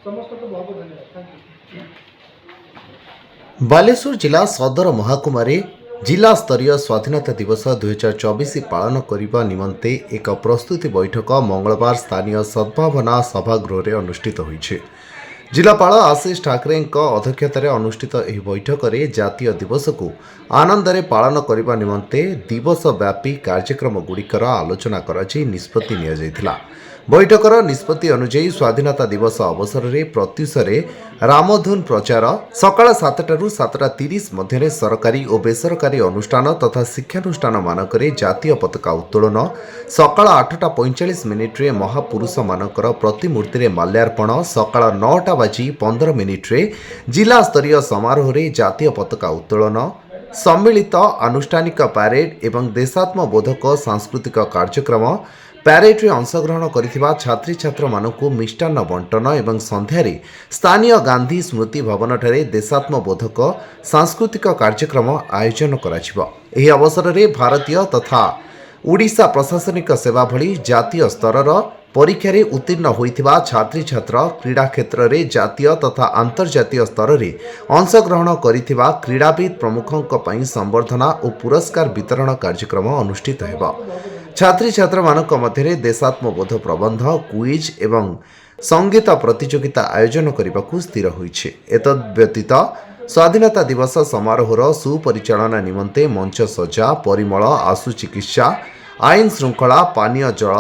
समस्त को बहुत बहुत धन्यवाद। Thank you. बालेश्वर जिला सदर महकुमारी जिला स्तरीय स्वाधीनता दिवस 2024 पालन करने निमंते एक प्रस्तुति बैठक मंगलवार स्थानीय सद्भावना सभागृह में अनुष्ठित होईछे। जिलापाल आशीष ठाकरे अध्यक्षतार अनुष्ठित यह बैठक में जातीय दिवस को आनंदरे पालन करने निमंते दिवस व्यापी कार्यक्रम गुड़िकर आलोचना कराई निष्पत्ति नियाଯାଇଥିଲା। बैठकर निष्पत्ति अनुଯାयी स्वाधीनता दिवस अवसर में प्रत्युषे रामधुन प्रचार सकाळ 7टारू 7:30 मध्य सरकारी और बेसरकारी अनुष्ठान तथा शिक्षानुष्ठान मानकरे जातीय पताका उत्तोलन सकाळ 8:45 मिनिट्रे महापुरुष मानकर प्रतिमूर्ति रे माल्यार्पण सकाळ 9:15 जिला स्तरीय समारोह रे जातीय पताका उत्तोलन सम्मिलित अनुष्ठानिक पैरेड एवं देशात्मबोधक सांस्कृतिक कार्यक्रम पैरेड्रे अंशग्रहण करिथिबा छात्री छात्र मानकु मिष्टान्न बंटन एवं संध्यारे स्थानीय गांधी स्मृति भवन ठारे देशात्मबोधक सांस्कृतिक कार्यक्रम आयोजन कराजिबो। एही अवसर रे भारतीय तथा ओडिशा प्रशासनिक सेवा भली जातीय स्तर परीक्षा उत्तीर्ण होइथिबा छात्री छात्र क्रीड़ा क्षेत्र में जातीय तथा अंतर्जातीय स्तर में अंशग्रहण करिथिबा क्रीड़ाविद प्रमुखों पई संबर्धना और पुरस्कार वितरण कार्यक्रम अनुष्ठित हेबो। छात्री छात्र मानक मध्य देशात्मबोध प्रबंध क्विज एवं संगीत प्रतियोगिता आयोजन करने स्थिर होइछे। एतद व्यतीत स्वाधीनता दिवस समारोहर सुपरिचालना निमंते मंच सज्जा परिमल आशु चिकित्सा आईन श्रृंखला पानीय जल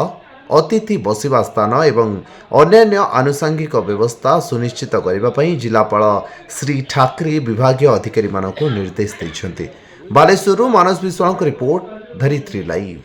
अतिथि बसिबा स्थान एवं अन्यान्य आनुषंगिक व्यवस्था सुनिश्चित करने जिलापाल श्री ठाकरे विभागीय अधिकारी मानक निर्देश देइछन्ति। बालेश्वरु मानस विश्वास रिपोर्ट धरित्री लाइव।